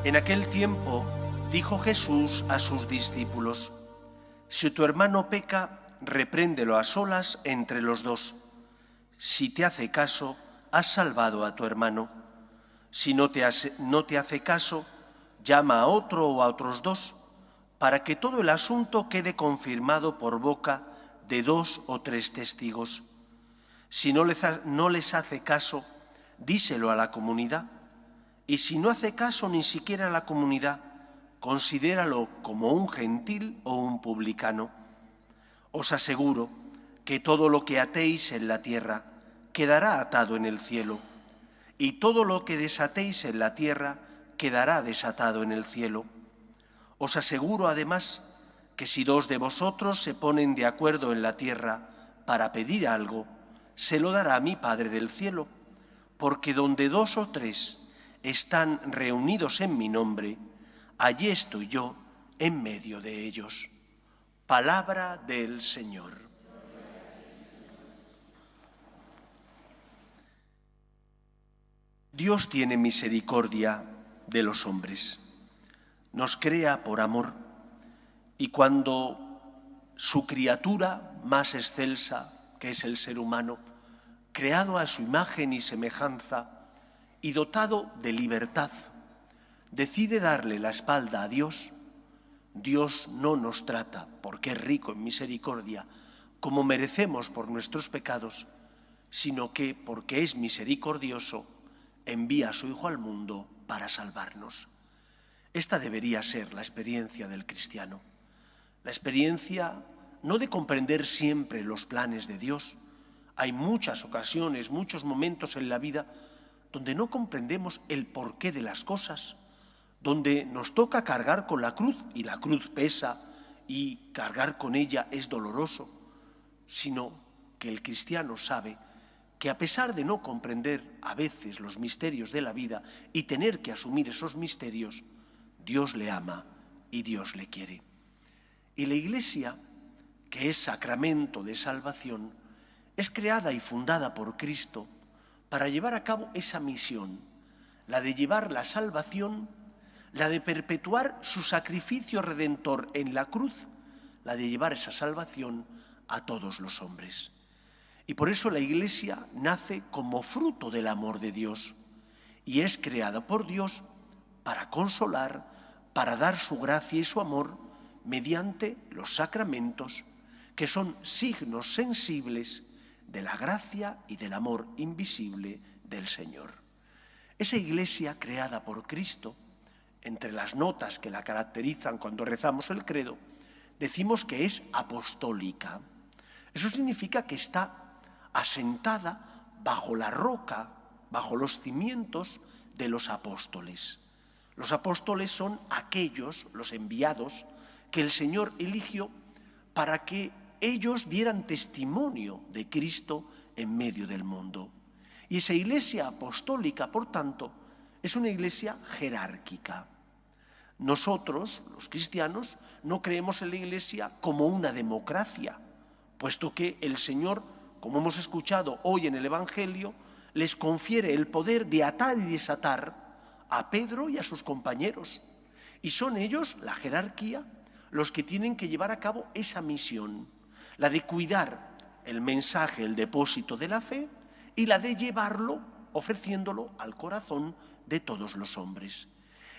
En aquel tiempo dijo Jesús a sus discípulos: si tu hermano peca, repréndelo a solas entre los dos. Si te hace caso, has salvado a tu hermano. Si no te hace caso, llama a otro o a otros dos, para que todo el asunto quede confirmado por boca de 2 o 3 testigos. Si no les hace caso, díselo a la comunidad. Y si no hace caso ni siquiera a la comunidad, considéralo como un gentil o un publicano. Os aseguro que todo lo que atéis en la tierra quedará atado en el cielo, y todo lo que desatéis en la tierra quedará desatado en el cielo. Os aseguro además que si 2 de vosotros se ponen de acuerdo en la tierra para pedir algo, se lo dará mi Padre del cielo, porque donde 2 o 3 están reunidos en mi nombre, allí estoy yo en medio de ellos. Palabra del Señor. Dios tiene misericordia de los hombres. Nos crea por amor, y cuando su criatura más excelsa, que es el ser humano, creado a su imagen y semejanza y dotado de libertad, decide darle la espalda a Dios, Dios no nos trata, porque es rico en misericordia, como merecemos por nuestros pecados, sino que, porque es misericordioso, envía a su Hijo al mundo para salvarnos. Esta debería ser la experiencia del cristiano. La experiencia no de comprender siempre los planes de Dios. Hay muchas ocasiones, muchos momentos en la vida donde no comprendemos el porqué de las cosas, donde nos toca cargar con la cruz, y la cruz pesa y cargar con ella es doloroso, sino que el cristiano sabe que a pesar de no comprender a veces los misterios de la vida y tener que asumir esos misterios, Dios le ama y Dios le quiere. Y la Iglesia, que es sacramento de salvación, es creada y fundada por Cristo para llevar a cabo esa misión, la de llevar la salvación, la de perpetuar su sacrificio redentor en la cruz, la de llevar esa salvación a todos los hombres. Y por eso la Iglesia nace como fruto del amor de Dios y es creada por Dios para consolar, para dar su gracia y su amor mediante los sacramentos, que son signos sensibles de la gracia y del amor invisible del Señor. Esa Iglesia creada por Cristo, entre las notas que la caracterizan cuando rezamos el credo, decimos que es apostólica. Eso significa que está asentada bajo la roca, bajo los cimientos de los apóstoles. Los apóstoles son aquellos, los enviados, que el Señor eligió para que ellos dieran testimonio de Cristo en medio del mundo. Y esa Iglesia apostólica, por tanto, es una Iglesia jerárquica. Nosotros, los cristianos, no creemos en la Iglesia como una democracia, puesto que el Señor, como hemos escuchado hoy en el Evangelio, les confiere el poder de atar y desatar a Pedro y a sus compañeros. Y son ellos, la jerarquía, los que tienen que llevar a cabo esa misión, la de cuidar el mensaje, el depósito de la fe, y la de llevarlo, ofreciéndolo al corazón de todos los hombres.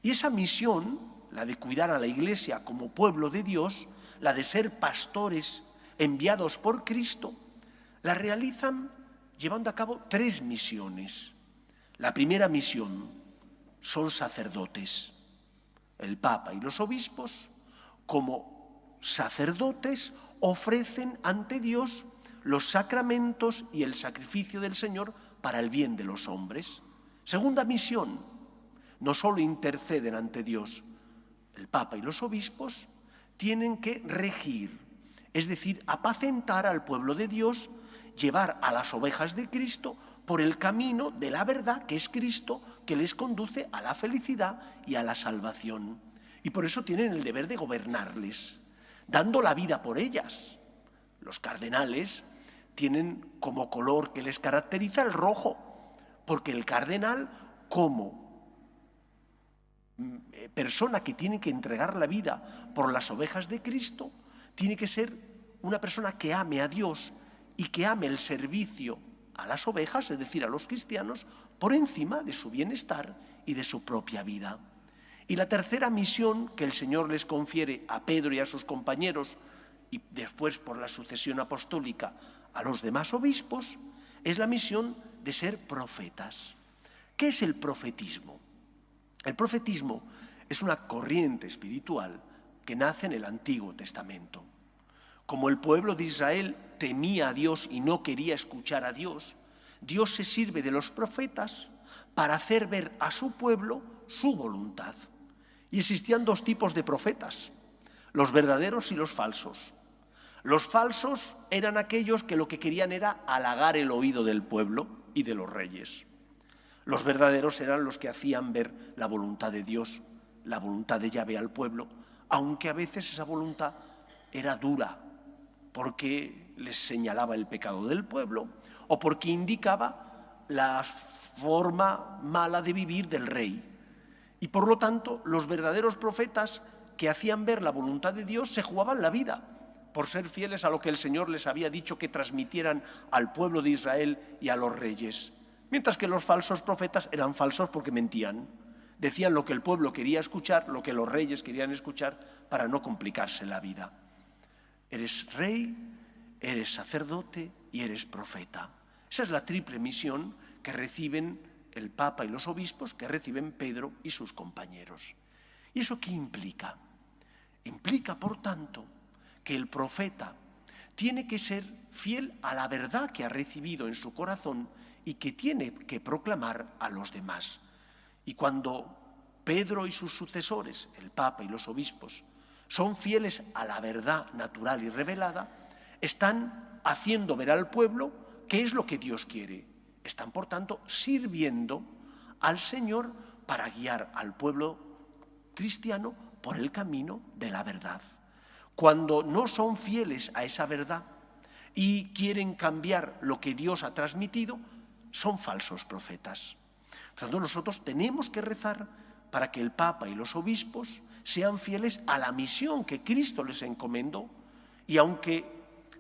Y esa misión, la de cuidar a la Iglesia como pueblo de Dios, la de ser pastores enviados por Cristo, la realizan llevando a cabo 3 misiones. La primera misión son sacerdotes. El Papa y los obispos, como sacerdotes, ofrecen ante Dios los sacramentos y el sacrificio del Señor para el bien de los hombres. Segunda misión, no solo interceden ante Dios, el Papa y los obispos tienen que regir, es decir, apacentar al pueblo de Dios, llevar a las ovejas de Cristo por el camino de la verdad, que es Cristo, que les conduce a la felicidad y a la salvación. Y por eso tienen el deber de gobernarles, dando la vida por ellas. Los cardenales tienen como color que les caracteriza el rojo, porque el cardenal, como persona que tiene que entregar la vida por las ovejas de Cristo, tiene que ser una persona que ame a Dios y que ame el servicio a las ovejas, es decir, a los cristianos, por encima de su bienestar y de su propia vida. Y la tercera misión que el Señor les confiere a Pedro y a sus compañeros, y después por la sucesión apostólica a los demás obispos, es la misión de ser profetas. ¿Qué es el profetismo? El profetismo es una corriente espiritual que nace en el Antiguo Testamento. Como el pueblo de Israel temía a Dios y no quería escuchar a Dios, Dios se sirve de los profetas para hacer ver a su pueblo su voluntad. Y existían dos tipos de profetas, los verdaderos y los falsos. Los falsos eran aquellos que lo que querían era halagar el oído del pueblo y de los reyes. Los verdaderos eran los que hacían ver la voluntad de Dios, la voluntad de Yahvé al pueblo, aunque a veces esa voluntad era dura, porque les señalaba el pecado del pueblo o porque indicaba la forma mala de vivir del rey. Y por lo tanto, los verdaderos profetas que hacían ver la voluntad de Dios se jugaban la vida por ser fieles a lo que el Señor les había dicho que transmitieran al pueblo de Israel y a los reyes. Mientras que los falsos profetas eran falsos porque mentían. Decían lo que el pueblo quería escuchar, lo que los reyes querían escuchar, para no complicarse la vida. Eres rey, eres sacerdote y eres profeta. Esa es la triple misión que reciben el Papa y los obispos, que reciben Pedro y sus compañeros. ¿Y eso qué implica? Implica, por tanto, que el profeta tiene que ser fiel a la verdad que ha recibido en su corazón y que tiene que proclamar a los demás. Y cuando Pedro y sus sucesores, el Papa y los obispos, son fieles a la verdad natural y revelada, están haciendo ver al pueblo qué es lo que Dios quiere. Están, por tanto, sirviendo al Señor para guiar al pueblo cristiano por el camino de la verdad. Cuando no son fieles a esa verdad y quieren cambiar lo que Dios ha transmitido, son falsos profetas. Por tanto, nosotros tenemos que rezar para que el Papa y los obispos sean fieles a la misión que Cristo les encomendó, y aunque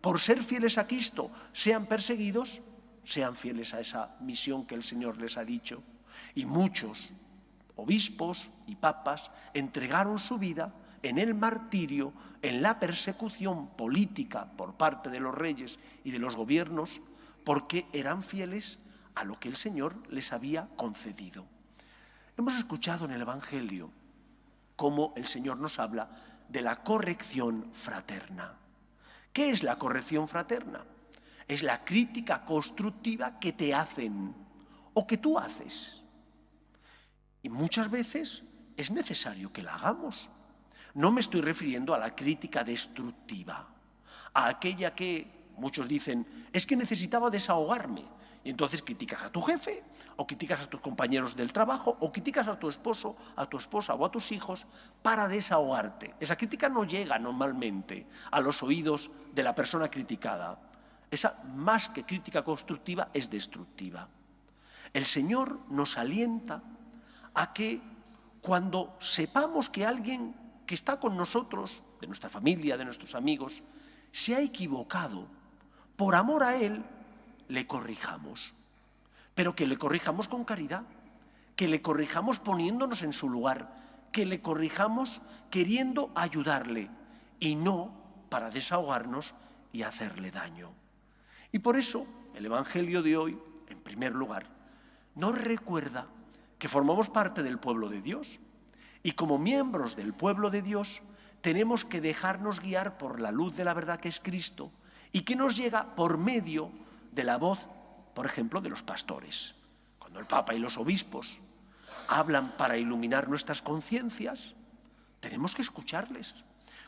por ser fieles a Cristo sean perseguidos, sean fieles a esa misión que el Señor les ha dicho. Y muchos obispos y papas entregaron su vida en el martirio, en la persecución política por parte de los reyes y de los gobiernos, porque eran fieles a lo que el Señor les había concedido. Hemos escuchado en el Evangelio cómo el Señor nos habla de la corrección fraterna. ¿Qué es la corrección fraterna? Es la crítica constructiva que te hacen o que tú haces. Y muchas veces es necesario que la hagamos. No me estoy refiriendo a la crítica destructiva, a aquella que muchos dicen, es que necesitaba desahogarme. Y entonces criticas a tu jefe, o criticas a tus compañeros del trabajo, o criticas a tu esposo, a tu esposa o a tus hijos para desahogarte. Esa crítica no llega normalmente a los oídos de la persona criticada. Esa, más que crítica constructiva, es destructiva. El Señor nos alienta a que cuando sepamos que alguien que está con nosotros, de nuestra familia, de nuestros amigos, se ha equivocado, por amor a Él, le corrijamos. Pero que le corrijamos con caridad, que le corrijamos poniéndonos en su lugar, que le corrijamos queriendo ayudarle y no para desahogarnos y hacerle daño. Y por eso el Evangelio de hoy, en primer lugar, nos recuerda que formamos parte del pueblo de Dios y como miembros del pueblo de Dios tenemos que dejarnos guiar por la luz de la verdad que es Cristo y que nos llega por medio de la voz, por ejemplo, de los pastores. Cuando el Papa y los obispos hablan para iluminar nuestras conciencias, tenemos que escucharles.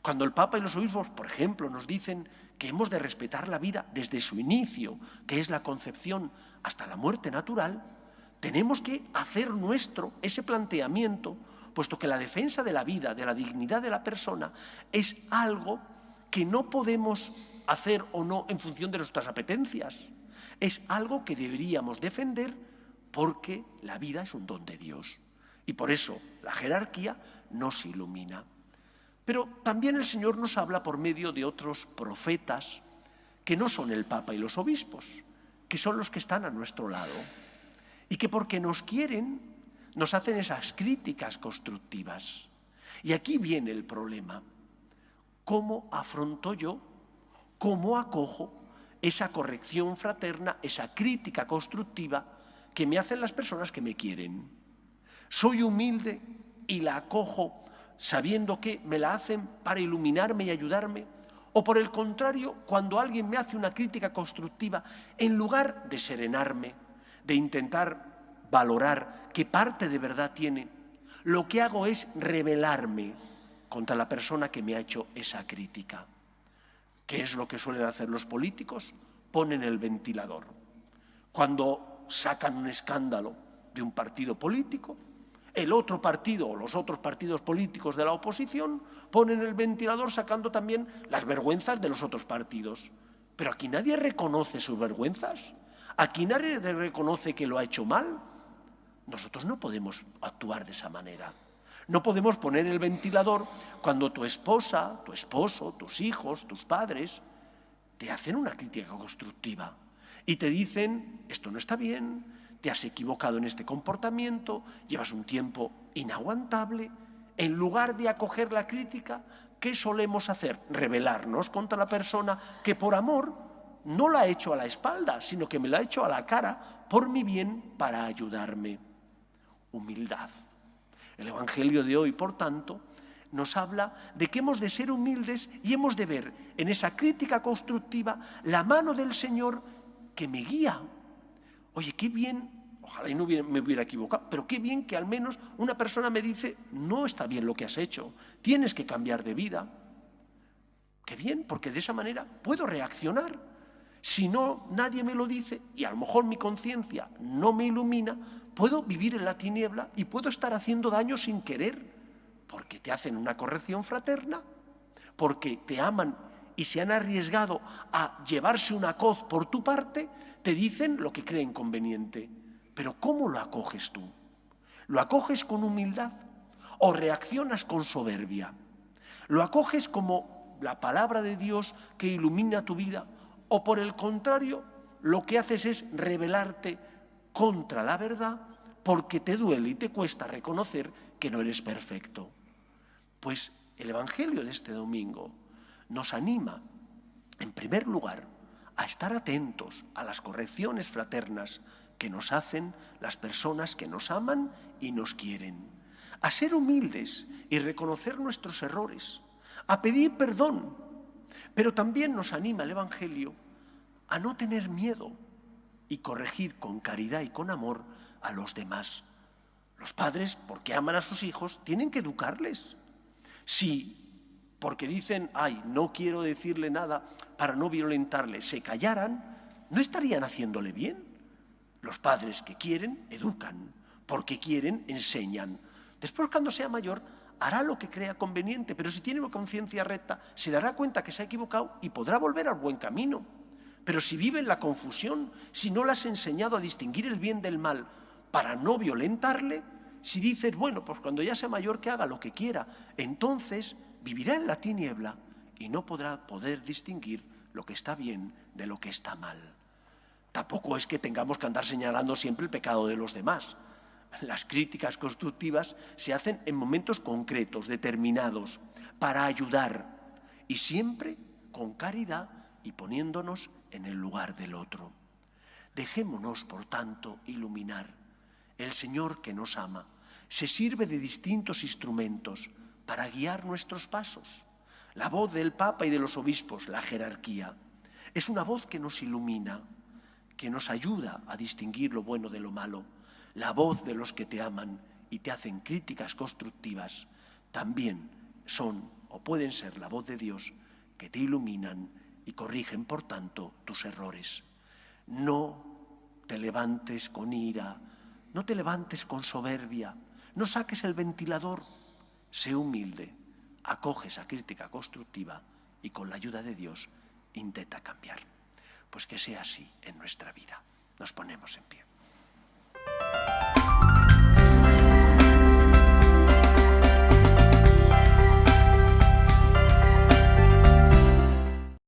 Cuando el Papa y los obispos, por ejemplo, nos dicen que hemos de respetar la vida desde su inicio, que es la concepción, hasta la muerte natural, tenemos que hacer nuestro ese planteamiento, puesto que la defensa de la vida, de la dignidad de la persona, es algo que no podemos hacer o no en función de nuestras apetencias. Es algo que deberíamos defender porque la vida es un don de Dios. Y por eso la jerarquía nos ilumina. Pero también el Señor nos habla por medio de otros profetas que no son el Papa y los obispos, que son los que están a nuestro lado y que porque nos quieren nos hacen esas críticas constructivas. Y aquí viene el problema. ¿Cómo afronto yo, cómo acojo esa corrección fraterna, esa crítica constructiva que me hacen las personas que me quieren? ¿Soy humilde y la acojo sabiendo que me la hacen para iluminarme y ayudarme? ¿O por el contrario, cuando alguien me hace una crítica constructiva, en lugar de serenarme, de intentar valorar qué parte de verdad tiene, lo que hago es rebelarme contra la persona que me ha hecho esa crítica? ¿Qué es lo que suelen hacer los políticos? Ponen el ventilador. Cuando sacan un escándalo de un partido político, el otro partido o los otros partidos políticos de la oposición ponen el ventilador sacando también las vergüenzas de los otros partidos. Pero aquí nadie reconoce sus vergüenzas. Aquí nadie reconoce que lo ha hecho mal. Nosotros no podemos actuar de esa manera. No podemos poner el ventilador cuando tu esposa, tu esposo, tus hijos, tus padres te hacen una crítica constructiva y te dicen, esto no está bien, te has equivocado en este comportamiento, llevas un tiempo inaguantable. En lugar de acoger la crítica, ¿qué solemos hacer? Rebelarnos contra la persona que por amor no la ha hecho a la espalda, sino que me la ha hecho a la cara por mi bien para ayudarme. Humildad. El Evangelio de hoy, por tanto, nos habla de que hemos de ser humildes y hemos de ver en esa crítica constructiva la mano del Señor que me guía. Oye, qué bien, ojalá y no me hubiera equivocado, pero qué bien que al menos una persona me dice, no está bien lo que has hecho, tienes que cambiar de vida. Qué bien, porque de esa manera puedo reaccionar. Si no, nadie me lo dice y a lo mejor mi conciencia no me ilumina, puedo vivir en la tiniebla y puedo estar haciendo daño sin querer, porque te hacen una corrección fraterna, porque te aman y se han arriesgado a llevarse una coz por tu parte, te dicen lo que creen conveniente. Pero ¿cómo lo acoges tú? ¿Lo acoges con humildad o reaccionas con soberbia? ¿Lo acoges como la palabra de Dios que ilumina tu vida? ¿O por el contrario, lo que haces es rebelarte contra la verdad porque te duele y te cuesta reconocer que no eres perfecto? Pues el Evangelio de este domingo nos anima, en primer lugar, a estar atentos a las correcciones fraternas que nos hacen las personas que nos aman y nos quieren, a ser humildes y reconocer nuestros errores, a pedir perdón, pero también nos anima el Evangelio a no tener miedo y corregir con caridad y con amor a los demás. Los padres, porque aman a sus hijos, tienen que educarles. Si porque dicen, ay, no quiero decirle nada para no violentarle, se callaran, no estarían haciéndole bien. Los padres que quieren, educan, porque quieren, enseñan. Después, cuando sea mayor, hará lo que crea conveniente, pero si tiene una conciencia recta, se dará cuenta que se ha equivocado y podrá volver al buen camino. Pero si vive en la confusión, si no le has enseñado a distinguir el bien del mal para no violentarle, si dices, bueno, pues cuando ya sea mayor que haga lo que quiera, entonces vivirá en la tiniebla y no podrá distinguir lo que está bien de lo que está mal. Tampoco es que tengamos que andar señalando siempre el pecado de los demás. Las críticas constructivas se hacen en momentos concretos, determinados, para ayudar y siempre con caridad y poniéndonos en el lugar del otro. Dejémonos, por tanto, iluminar. El Señor que nos ama se sirve de distintos instrumentos para guiar nuestros pasos. La voz del Papa y de los obispos, la jerarquía, es una voz que nos ilumina, que nos ayuda a distinguir lo bueno de lo malo. La voz de los que te aman y te hacen críticas constructivas también son o pueden ser la voz de Dios que te iluminan y corrigen, por tanto, tus errores. No te levantes con ira, no te levantes con soberbia, no saques el ventilador. Sé humilde, acoge esa crítica constructiva y con la ayuda de Dios intenta cambiar. Pues que sea así en nuestra vida. Nos ponemos en pie.